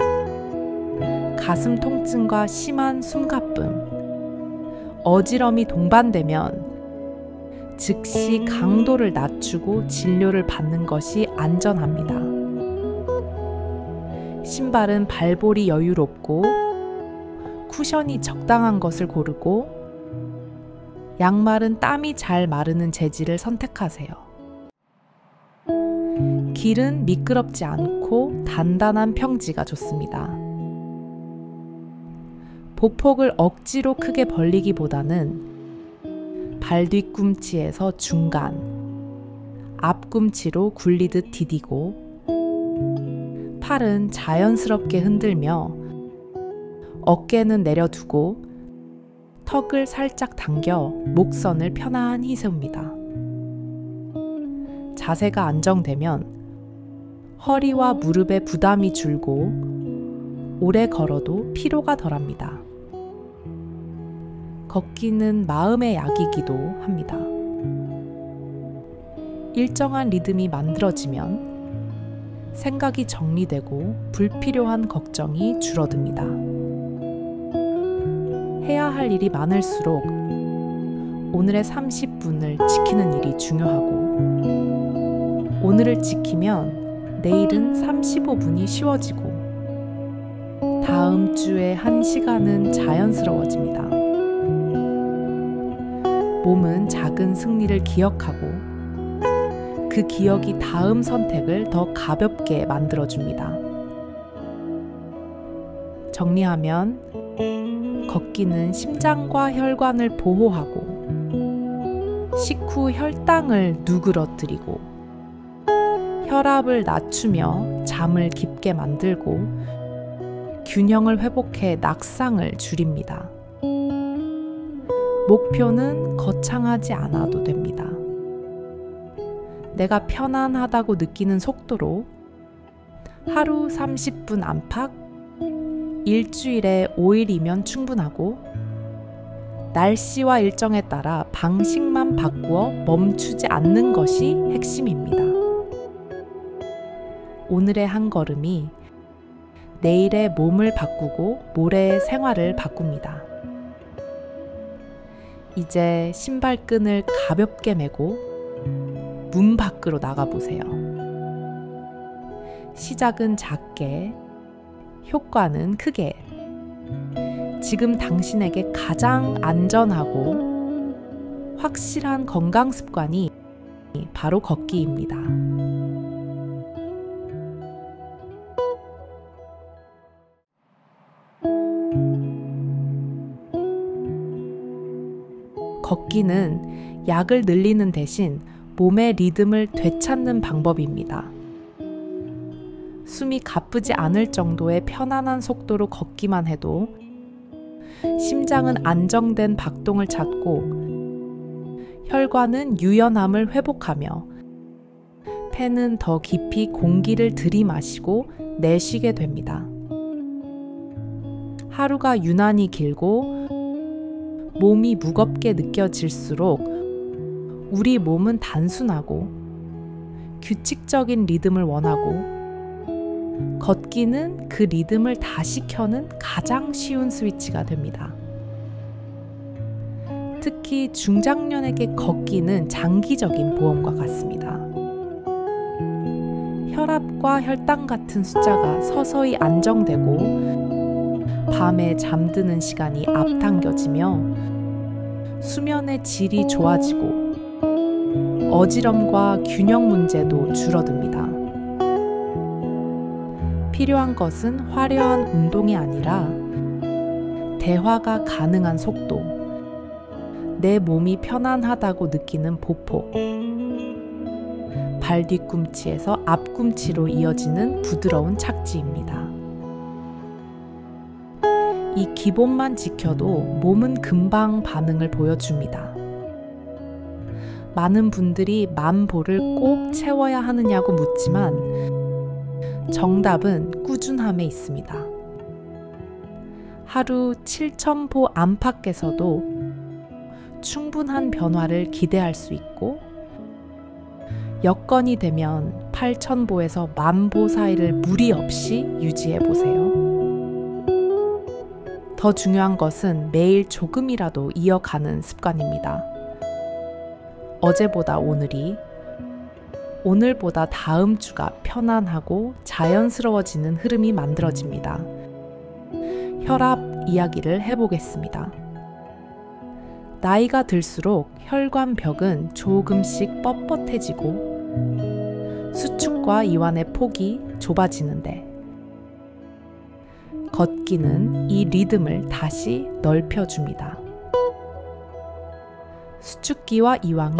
가슴 통증과 심한 숨가쁨, 어지럼이 동반되면 즉시 강도를 낮추고 진료를 받는 것이 안전합니다. 신발은 발볼이 여유롭고 쿠션이 적당한 것을 고르고 양말은 땀이 잘 마르는 재질을 선택하세요. 길은 미끄럽지 않고 단단한 평지가 좋습니다. 보폭을 억지로 크게 벌리기보다는 발 뒤꿈치에서 중간, 앞꿈치로 굴리듯 디디고 팔은 자연스럽게 흔들며 어깨는 내려두고 턱을 살짝 당겨 목선을 편안히 세웁니다. 자세가 안정되면 허리와 무릎에 부담이 줄고 오래 걸어도 피로가 덜합니다. 걷기는 마음의 약이기도 합니다. 일정한 리듬이 만들어지면 생각이 정리되고 불필요한 걱정이 줄어듭니다. 해야 할 일이 많을수록 오늘의 30분을 지키는 일이 중요하고 오늘을 지키면 내일은 35분이 쉬워지고 다음 주에 1시간은 자연스러워집니다. 몸은 작은 승리를 기억하고 그 기억이 다음 선택을 더 가볍게 만들어줍니다. 정리하면 걷기는 심장과 혈관을 보호하고 식후 혈당을 누그러뜨리고 혈압을 낮추며 잠을 깊게 만들고 균형을 회복해 낙상을 줄입니다. 목표는 거창하지 않아도 됩니다. 내가 편안하다고 느끼는 속도로 하루 30분 안팎, 일주일에 5일이면 충분하고 날씨와 일정에 따라 방식만 바꾸어 멈추지 않는 것이 핵심입니다. 오늘의 한 걸음이 내일의 몸을 바꾸고 모레의 생활을 바꿉니다. 이제 신발끈을 가볍게 메고 문 밖으로 나가보세요. 시작은 작게, 효과는 크게. 지금 당신에게 가장 안전하고 확실한 건강 습관이 바로 걷기입니다. 걷기는 약을 늘리는 대신 몸의 리듬을 되찾는 방법입니다. 숨이 가쁘지 않을 정도의 편안한 속도로 걷기만 해도 심장은 안정된 박동을 찾고 혈관은 유연함을 회복하며 폐는 더 깊이 공기를 들이마시고 내쉬게 됩니다. 하루가 유난히 길고 몸이 무겁게 느껴질수록 우리 몸은 단순하고 규칙적인 리듬을 원하고 걷기는 그 리듬을 다시 켜는 가장 쉬운 스위치가 됩니다. 특히 중장년에게 걷기는 장기적인 보험과 같습니다. 혈압과 혈당 같은 숫자가 서서히 안정되고 밤에 잠드는 시간이 앞당겨지며 수면의 질이 좋아지고 어지럼과 균형 문제도 줄어듭니다. 필요한 것은 화려한 운동이 아니라 대화가 가능한 속도, 내 몸이 편안하다고 느끼는 보폭, 발 뒤꿈치에서 앞꿈치로 이어지는 부드러운 착지입니다. 이 기본만 지켜도 몸은 금방 반응을 보여줍니다. 많은 분들이 만보를 꼭 채워야 하느냐고 묻지만 정답은 꾸준함에 있습니다. 하루 7,000보 안팎에서도 충분한 변화를 기대할 수 있고 여건이 되면 8,000보에서 10,000보 사이를 무리 없이 유지해 보세요. 더 중요한 것은 매일 조금이라도 이어가는 습관입니다. 어제보다 오늘이, 오늘보다 다음 주가 편안하고 자연스러워지는 흐름이 만들어집니다. 혈압 이야기를 해보겠습니다. 나이가 들수록 혈관벽은 조금씩 뻣뻣해지고 수축과 이완의 폭이 좁아지는데 걷기는 이 리듬을 다시 넓혀줍니다. 수축기와 이완이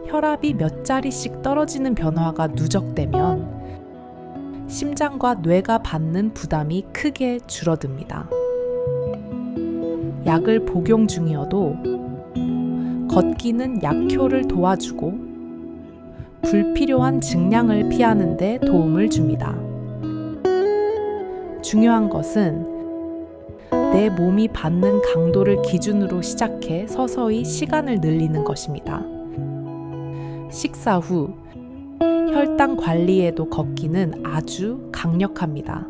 혈압이 몇 자리씩 떨어지는 변화가 누적되면 심장과 뇌가 받는 부담이 크게 줄어듭니다. 약을 복용 중이어도 걷기는 약효를 도와주고 불필요한 증량을 피하는 데 도움을 줍니다. 중요한 것은 내 몸이 받는 강도를 기준으로 시작해 서서히 시간을 늘리는 것입니다. 식사 후 혈당 관리에도 걷기는 아주 강력합니다.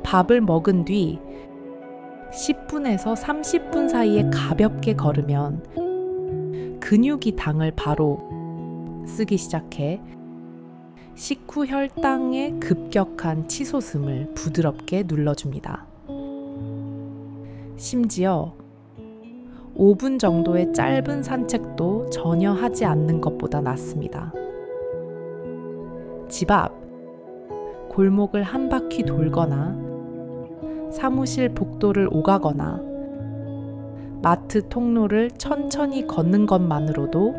밥을 먹은 뒤 10분에서 30분 사이에 가볍게 걸으면 근육이 당을 바로 쓰기 시작해 식후 혈당의 급격한 치솟음을 부드럽게 눌러줍니다. 심지어 5분 정도의 짧은 산책도 전혀 하지 않는 것보다 낫습니다. 집 앞, 골목을 한 바퀴 돌거나 사무실 복도를 오가거나 마트 통로를 천천히 걷는 것만으로도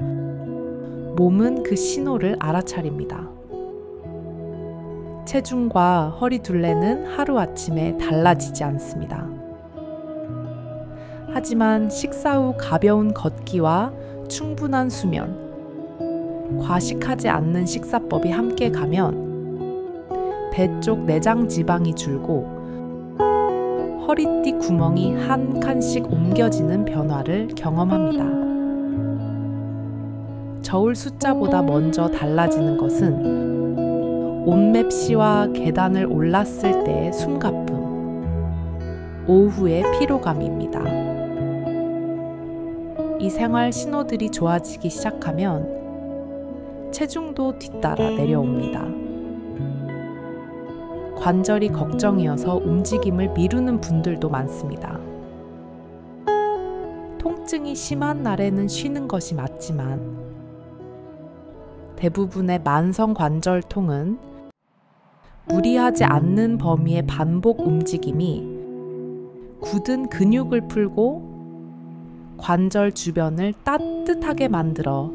몸은 그 신호를 알아차립니다. 체중과 허리 둘레는 하루아침에 달라지지 않습니다. 하지만 식사 후 가벼운 걷기와 충분한 수면, 과식하지 않는 식사법이 함께 가면 배 쪽 내장 지방이 줄고 허리띠 구멍이 한 칸씩 옮겨지는 변화를 경험합니다. 저울 숫자보다 먼저 달라지는 것은 온맵시와 계단을 올랐을 때의 숨가쁨, 오후의 피로감입니다. 이 생활 신호들이 좋아지기 시작하면 체중도 뒤따라 내려옵니다. 관절이 걱정이어서 움직임을 미루는 분들도 많습니다. 통증이 심한 날에는 쉬는 것이 맞지만 대부분의 만성 관절통은 무리하지 않는 범위의 반복 움직임이 굳은 근육을 풀고 관절 주변을 따뜻하게 만들어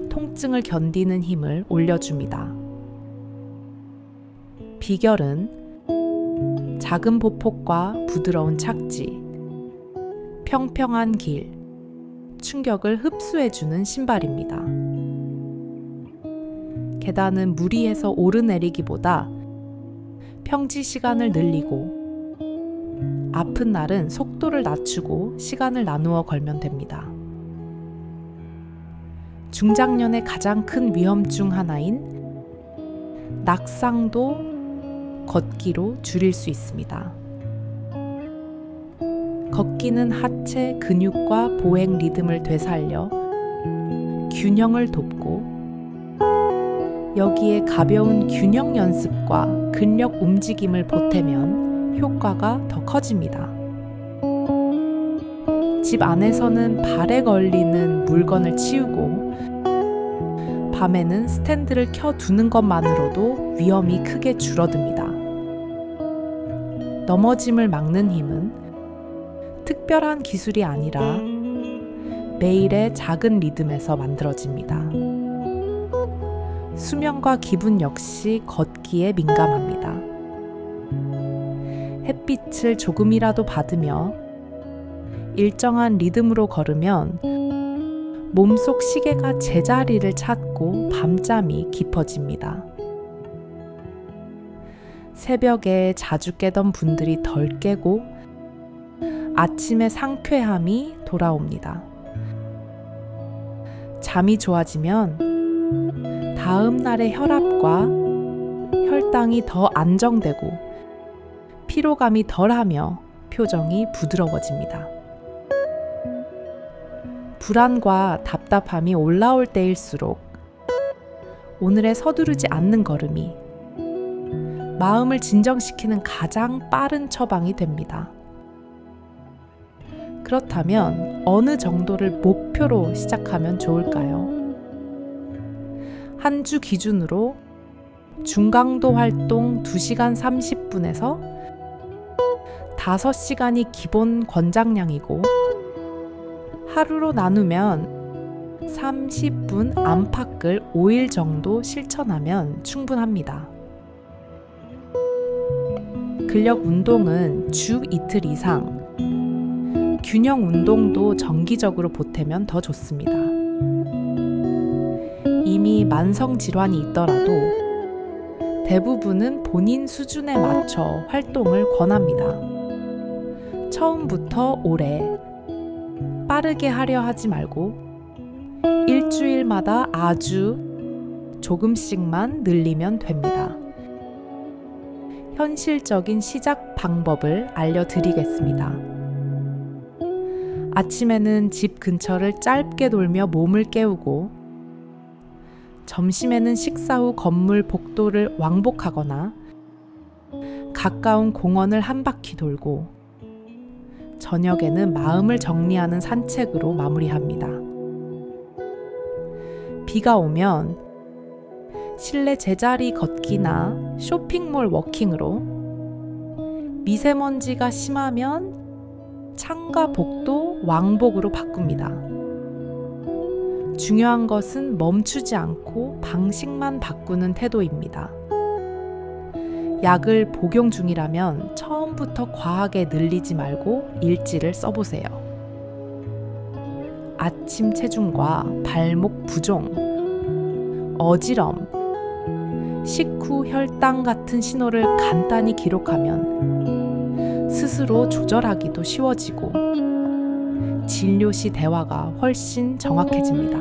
통증을 견디는 힘을 올려줍니다. 비결은 작은 보폭과 부드러운 착지, 평평한 길, 충격을 흡수해주는 신발입니다. 계단은 무리해서 오르내리기보다 평지 시간을 늘리고 아픈 날은 속도를 낮추고 시간을 나누어 걸면 됩니다. 중장년의 가장 큰 위험 중 하나인 낙상도 걷기로 줄일 수 있습니다. 걷기는 하체 근육과 보행 리듬을 되살려 균형을 돕고 여기에 가벼운 균형 연습과 근력 움직임을 보태면 효과가 더 커집니다. 집 안에서는 발에 걸리는 물건을 치우고 밤에는 스탠드를 켜두는 것만으로도 위험이 크게 줄어듭니다. 넘어짐을 막는 힘은 특별한 기술이 아니라 매일의 작은 리듬에서 만들어집니다. 수면과 기분 역시 걷기에 민감합니다. 햇빛을 조금이라도 받으며 일정한 리듬으로 걸으면 몸속 시계가 제자리를 찾고 밤잠이 깊어집니다. 새벽에 자주 깨던 분들이 덜 깨고 아침에 상쾌함이 돌아옵니다. 잠이 좋아지면 다음 날의 혈압과 혈당이 더 안정되고 피로감이 덜하며 표정이 부드러워집니다. 불안과 답답함이 올라올 때일수록 오늘의 서두르지 않는 걸음이 마음을 진정시키는 가장 빠른 처방이 됩니다. 그렇다면 어느 정도를 목표로 시작하면 좋을까요? 한 주 기준으로 중강도 활동 2시간 30분에서 5시간이 기본 권장량이고, 하루로 나누면 30분 안팎을 5일 정도 실천하면 충분합니다. 근력 운동은 주 이틀 이상, 균형 운동도 정기적으로 보태면 더 좋습니다. 이미 만성 질환이 있더라도 대부분은 본인 수준에 맞춰 활동을 권합니다. 처음부터 오래 빠르게 하려 하지 말고 일주일마다 아주 조금씩만 늘리면 됩니다. 현실적인 시작 방법을 알려드리겠습니다. 아침에는 집 근처를 짧게 돌며 몸을 깨우고, 점심에는 식사 후 건물 복도를 왕복하거나 가까운 공원을 한 바퀴 돌고, 저녁에는 마음을 정리하는 산책으로 마무리합니다. 비가 오면 실내 제자리 걷기나 쇼핑몰 워킹으로, 미세먼지가 심하면 창가 복도 왕복으로 바꿉니다. 중요한 것은 멈추지 않고 방식만 바꾸는 태도입니다. 약을 복용 중이라면 처음부터 과하게 늘리지 말고 일지를 써보세요. 아침 체중과 발목 부종, 어지럼, 식후 혈당 같은 신호를 간단히 기록하면 스스로 조절하기도 쉬워지고, 진료 시 대화가 훨씬 정확해집니다.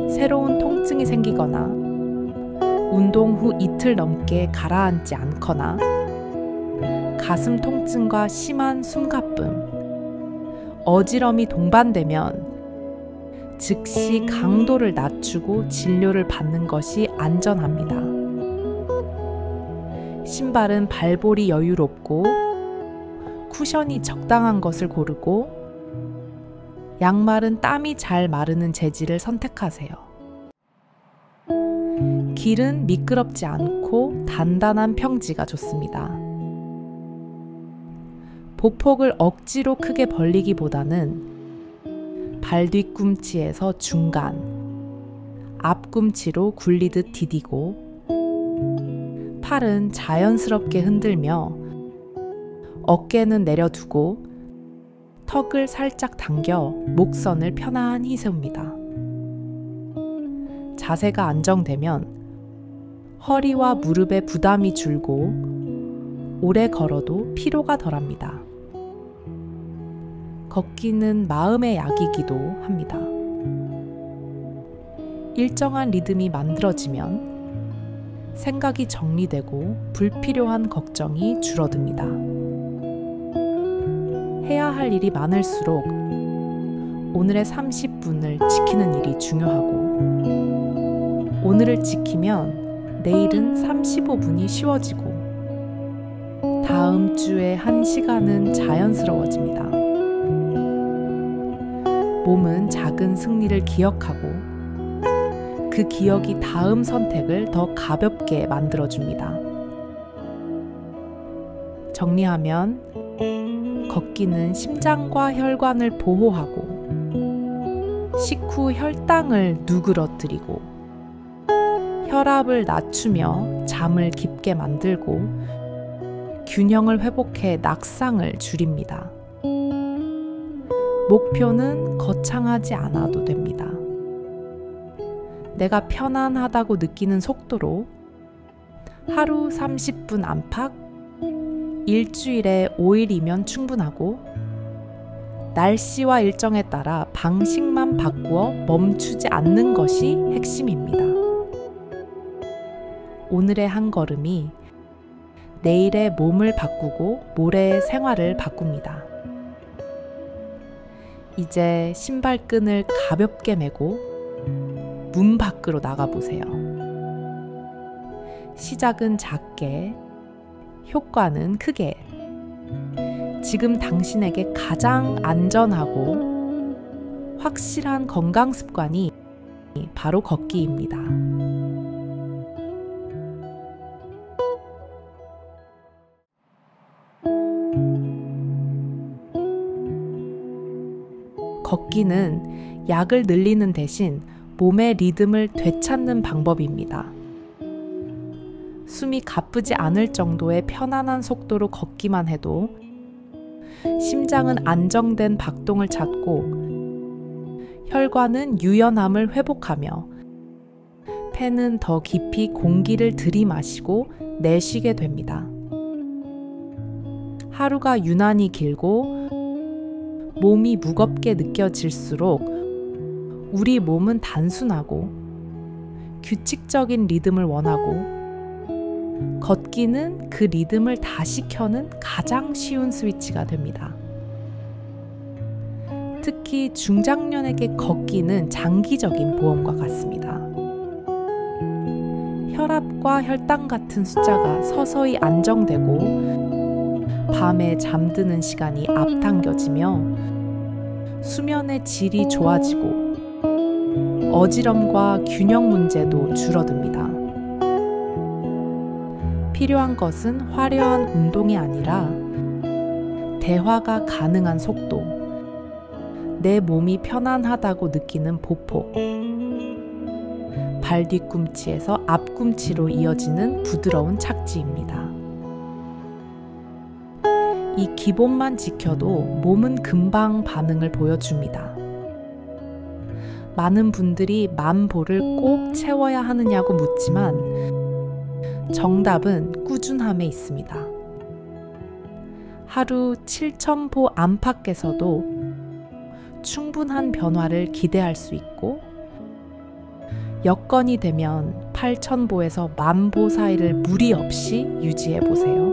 새로운 통증이 생기거나 운동 후 이틀 넘게 가라앉지 않거나 가슴 통증과 심한 숨가쁨, 어지럼이 동반되면 즉시 강도를 낮추고 진료를 받는 것이 안전합니다. 신발은 발볼이 여유롭고 쿠션이 적당한 것을 고르고, 양말은 땀이 잘 마르는 재질을 선택하세요. 길은 미끄럽지 않고 단단한 평지가 좋습니다. 보폭을 억지로 크게 벌리기보다는 발 뒤꿈치에서 중간, 앞꿈치로 굴리듯 디디고, 팔은 자연스럽게 흔들며 어깨는 내려두고 턱을 살짝 당겨 목선을 편안히 세웁니다. 자세가 안정되면 허리와 무릎에 부담이 줄고 오래 걸어도 피로가 덜합니다. 걷기는 마음의 약이기도 합니다. 일정한 리듬이 만들어지면 생각이 정리되고 불필요한 걱정이 줄어듭니다. 해야 할 일이 많을수록 오늘의 30분을 지키는 일이 중요하고, 오늘을 지키면 내일은 35분이 쉬워지고, 다음 주에 1시간은 자연스러워집니다. 몸은 작은 승리를 기억하고 그 기억이 다음 선택을 더 가볍게 만들어줍니다. 정리하면 걷기는 심장과 혈관을 보호하고, 식후 혈당을 누그러뜨리고, 혈압을 낮추며 잠을 깊게 만들고, 균형을 회복해 낙상을 줄입니다. 목표는 거창하지 않아도 됩니다. 내가 편안하다고 느끼는 속도로 하루 30분 안팎, 일주일에 5일이면 충분하고, 날씨와 일정에 따라 방식만 바꾸어 멈추지 않는 것이 핵심입니다. 오늘의 한 걸음이 내일의 몸을 바꾸고 모레의 생활을 바꿉니다. 이제 신발끈을 가볍게 메고 문 밖으로 나가보세요. 시작은 작게, 효과는 크게. 지금 당신에게 가장 안전하고 확실한 건강 습관이 바로 걷기입니다. 걷기는 약을 늘리는 대신 몸의 리듬을 되찾는 방법입니다. 숨이 가쁘지 않을 정도의 편안한 속도로 걷기만 해도 심장은 안정된 박동을 찾고 혈관은 유연함을 회복하며 폐는 더 깊이 공기를 들이마시고 내쉬게 됩니다. 하루가 유난히 길고 몸이 무겁게 느껴질수록 우리 몸은 단순하고 규칙적인 리듬을 원하고 걷기는 그 리듬을 다시 켜는 가장 쉬운 스위치가 됩니다. 특히 중장년에게 걷기는 장기적인 보험과 같습니다. 혈압과 혈당 같은 숫자가 서서히 안정되고 밤에 잠드는 시간이 앞당겨지며 수면의 질이 좋아지고 어지럼과 균형 문제도 줄어듭니다. 필요한 것은 화려한 운동이 아니라 대화가 가능한 속도, 내 몸이 편안하다고 느끼는 보폭, 발 뒤꿈치에서 앞꿈치로 이어지는 부드러운 착지입니다. 이 기본만 지켜도 몸은 금방 반응을 보여줍니다. 많은 분들이 만보를 꼭 채워야 하느냐고 묻지만 정답은 꾸준함에 있습니다. 하루 7,000보 안팎에서도 충분한 변화를 기대할 수 있고 여건이 되면 8,000보에서 10,000보 사이를 무리 없이 유지해 보세요.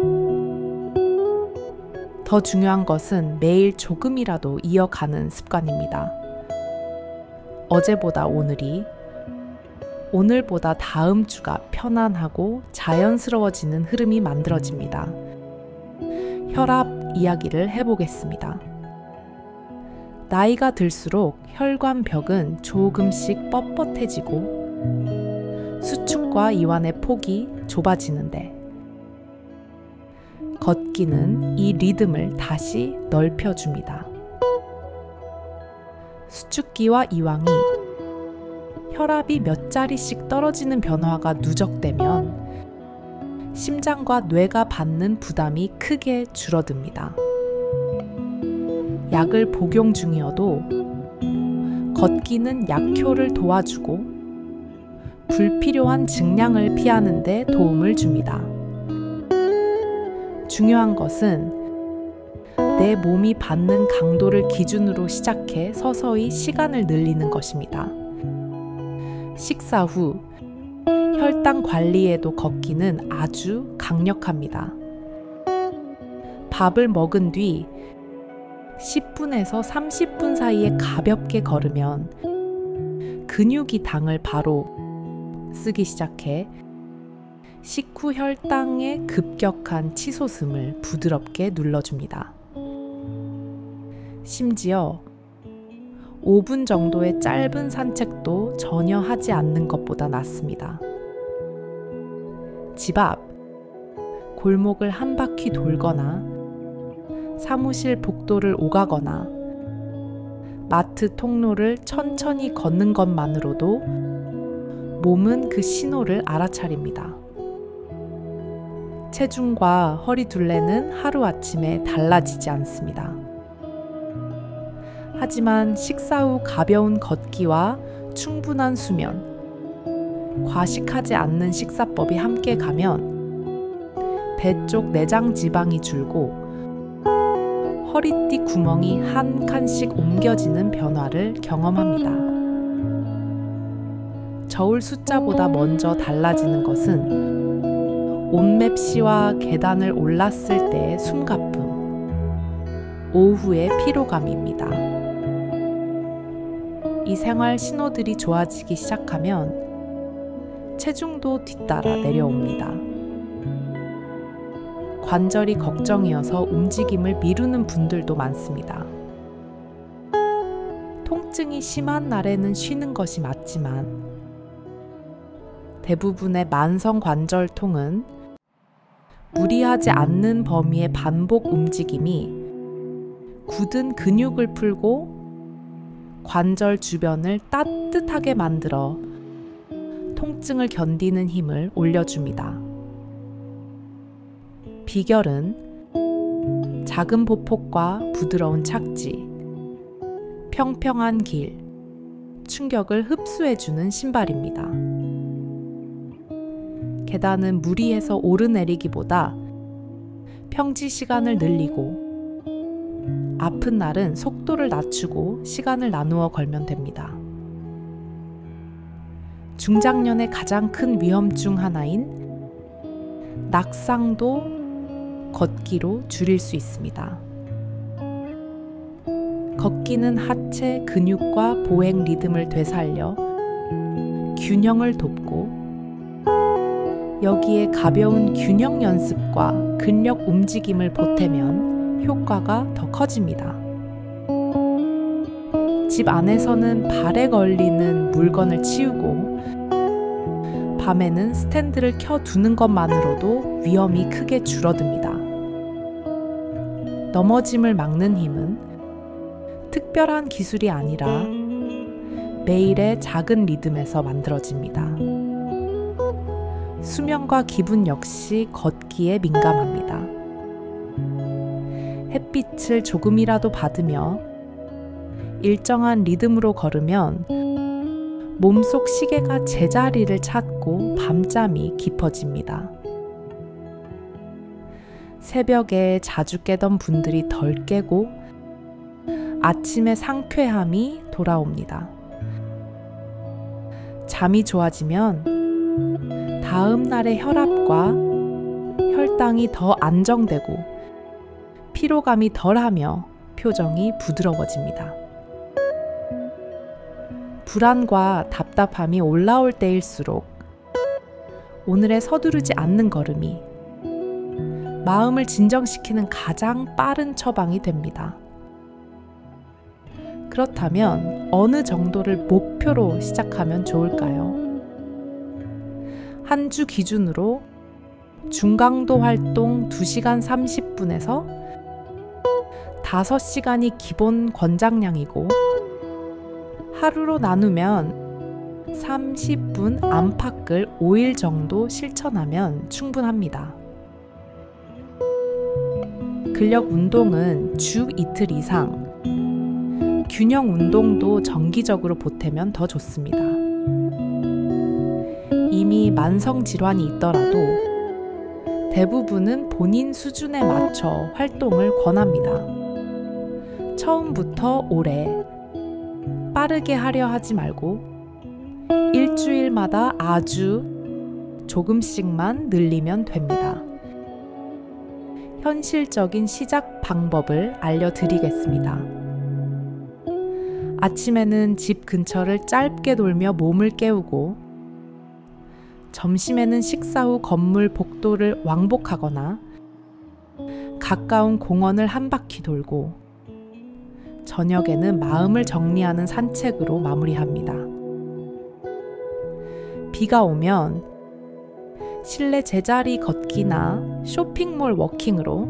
더 중요한 것은 매일 조금이라도 이어가는 습관입니다. 어제보다 오늘이, 오늘보다 다음 주가 편안하고 자연스러워지는 흐름이 만들어집니다. 혈압 이야기를 해보겠습니다. 나이가 들수록 혈관벽은 조금씩 뻣뻣해지고 수축과 이완의 폭이 좁아지는데 걷기는 이 리듬을 다시 넓혀줍니다. 수축기와 이완이 혈압이 몇 자리씩 떨어지는 변화가 누적되면 심장과 뇌가 받는 부담이 크게 줄어듭니다. 약을 복용 중이어도 걷기는 약효를 도와주고 불필요한 증량을 피하는 데 도움을 줍니다. 중요한 것은 내 몸이 받는 강도를 기준으로 시작해 서서히 시간을 늘리는 것입니다. 식사 후 혈당 관리에도 걷기는 아주 강력합니다. 밥을 먹은 뒤 10분에서 30분 사이에 가볍게 걸으면 근육이 당을 바로 쓰기 시작해 식후 혈당의 급격한 치솟음을 부드럽게 눌러줍니다. 심지어 5분 정도의 짧은 산책도 전혀 하지 않는 것보다 낫습니다. 집 앞, 골목을 한 바퀴 돌거나 사무실 복도를 오가거나 마트 통로를 천천히 걷는 것만으로도 몸은 그 신호를 알아차립니다. 체중과 허리 둘레는 하루아침에 달라지지 않습니다. 하지만 식사 후 가벼운 걷기와 충분한 수면, 과식하지 않는 식사법이 함께 가면 배 쪽 내장 지방이 줄고 허리띠 구멍이 한 칸씩 옮겨지는 변화를 경험합니다. 저울 숫자보다 먼저 달라지는 것은 온맵시와 계단을 올랐을 때의 숨가쁨, 오후의 피로감입니다. 이 생활 신호들이 좋아지기 시작하면 체중도 뒤따라 내려옵니다. 관절이 걱정이어서 움직임을 미루는 분들도 많습니다. 통증이 심한 날에는 쉬는 것이 맞지만 대부분의 만성 관절통은 무리하지 않는 범위의 반복 움직임이 굳은 근육을 풀고 관절 주변을 따뜻하게 만들어 통증을 견디는 힘을 올려줍니다. 비결은 작은 보폭과 부드러운 착지, 평평한 길, 충격을 흡수해주는 신발입니다. 계단은 무리해서 오르내리기보다 평지 시간을 늘리고 아픈 날은 속도를 낮추고 시간을 나누어 걸면 됩니다. 중장년의 가장 큰 위험 중 하나인 낙상도 걷기로 줄일 수 있습니다. 걷기는 하체 근육과 보행 리듬을 되살려 균형을 돕고 여기에 가벼운 균형 연습과 근력 움직임을 보태면 효과가 더 커집니다. 집 안에서는 발에 걸리는 물건을 치우고 밤에는 스탠드를 켜두는 것만으로도 위험이 크게 줄어듭니다. 넘어짐을 막는 힘은 특별한 기술이 아니라 매일의 작은 리듬에서 만들어집니다. 수면과 기분 역시 걷기에 민감합니다. 햇빛을 조금이라도 받으며 일정한 리듬으로 걸으면 몸속 시계가 제자리를 찾고 밤잠이 깊어집니다. 새벽에 자주 깨던 분들이 덜 깨고 아침에 상쾌함이 돌아옵니다. 잠이 좋아지면 다음 날의 혈압과 혈당이 더 안정되고 피로감이 덜하며 표정이 부드러워집니다. 불안과 답답함이 올라올 때일수록 오늘의 서두르지 않는 걸음이 마음을 진정시키는 가장 빠른 처방이 됩니다. 그렇다면 어느 정도를 목표로 시작하면 좋을까요? 한 주 기준으로 중강도 활동 2시간 30분에서 5시간이 기본 권장량이고 하루로 나누면 30분 안팎을 5일 정도 실천하면 충분합니다. 근력 운동은 주 이틀 이상, 균형 운동도 정기적으로 보태면 더 좋습니다. 이미 만성 질환이 있더라도 대부분은 본인 수준에 맞춰 활동을 권합니다. 처음부터 오래 빠르게 하려 하지 말고 일주일마다 아주 조금씩만 늘리면 됩니다. 현실적인 시작 방법을 알려드리겠습니다. 아침에는 집 근처를 짧게 돌며 몸을 깨우고 점심에는 식사 후 건물 복도를 왕복하거나 가까운 공원을 한 바퀴 돌고 저녁에는 마음을 정리하는 산책으로 마무리합니다. 비가 오면 실내 제자리 걷기나 쇼핑몰 워킹으로,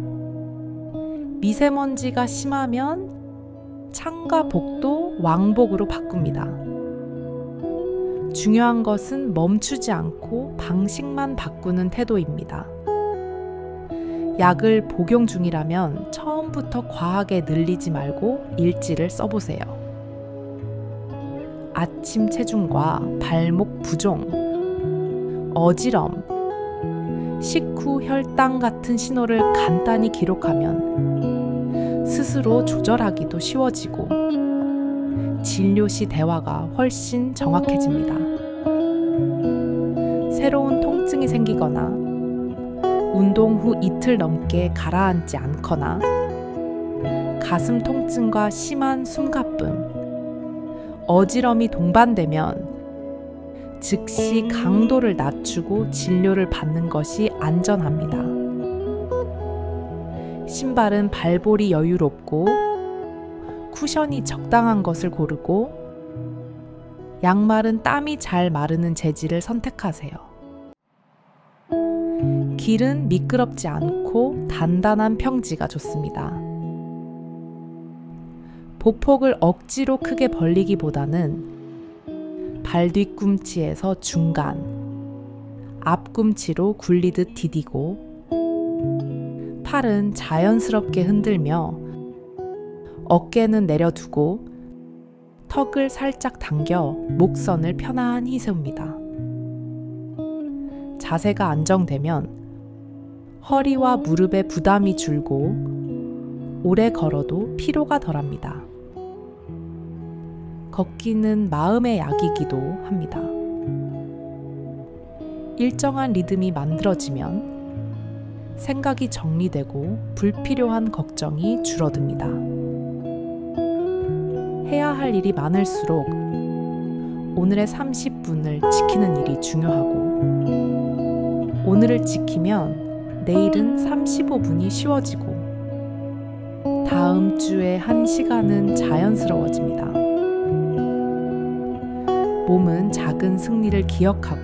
미세먼지가 심하면 창가 복도 왕복으로 바꿉니다. 중요한 것은 멈추지 않고 방식만 바꾸는 태도입니다. 약을 복용 중이라면 처음부터 과하게 늘리지 말고 일지를 써보세요. 아침 체중과 발목 부종, 어지럼, 식후 혈당 같은 신호를 간단히 기록하면 스스로 조절하기도 쉬워지고 진료 시 대화가 훨씬 정확해집니다. 새로운 통증이 생기거나 운동 후 이틀 넘게 가라앉지 않거나 가슴 통증과 심한 숨가쁨, 어지럼이 동반되면 즉시 강도를 낮추고 진료를 받는 것이 안전합니다. 신발은 발볼이 여유롭고 쿠션이 적당한 것을 고르고 양말은 땀이 잘 마르는 재질을 선택하세요. 길은 미끄럽지 않고 단단한 평지가 좋습니다. 보폭을 억지로 크게 벌리기보다는 발 뒤꿈치에서 중간, 앞꿈치로 굴리듯 디디고 팔은 자연스럽게 흔들며 어깨는 내려두고 턱을 살짝 당겨 목선을 편안히 세웁니다. 자세가 안정되면 허리와 무릎에 부담이 줄고 오래 걸어도 피로가 덜합니다. 걷기는 마음의 약이기도 합니다. 일정한 리듬이 만들어지면 생각이 정리되고 불필요한 걱정이 줄어듭니다. 해야 할 일이 많을수록 오늘의 30분을 지키는 일이 중요하고, 오늘을 지키면 내일은 35분이 쉬워지고 다음 주에 1시간은 자연스러워집니다. 몸은 작은 승리를 기억하고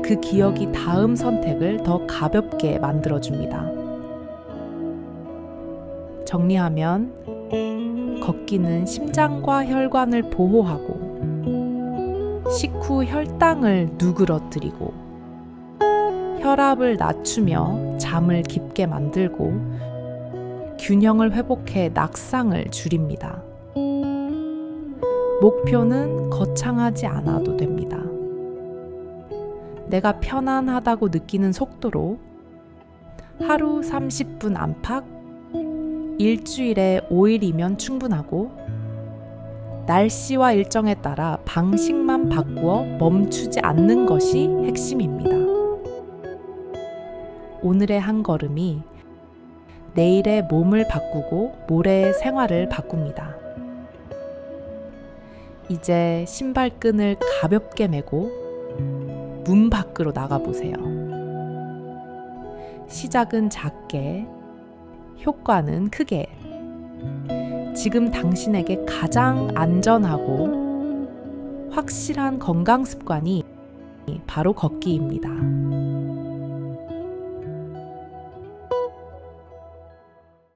그 기억이 다음 선택을 더 가볍게 만들어줍니다. 정리하면 걷기는 심장과 혈관을 보호하고 식후 혈당을 누그러뜨리고 혈압을 낮추며 잠을 깊게 만들고 균형을 회복해 낙상을 줄입니다. 목표는 거창하지 않아도 됩니다. 내가 편안하다고 느끼는 속도로 하루 30분 안팎, 일주일에 5일이면 충분하고, 날씨와 일정에 따라 방식만 바꾸어 멈추지 않는 것이 핵심입니다. 오늘의 한 걸음이 내일의 몸을 바꾸고 모레의 생활을 바꿉니다. 이제 신발끈을 가볍게 메고 문 밖으로 나가보세요. 시작은 작게, 효과는 크게. 지금 당신에게 가장 안전하고 확실한 건강 습관이 바로 걷기입니다.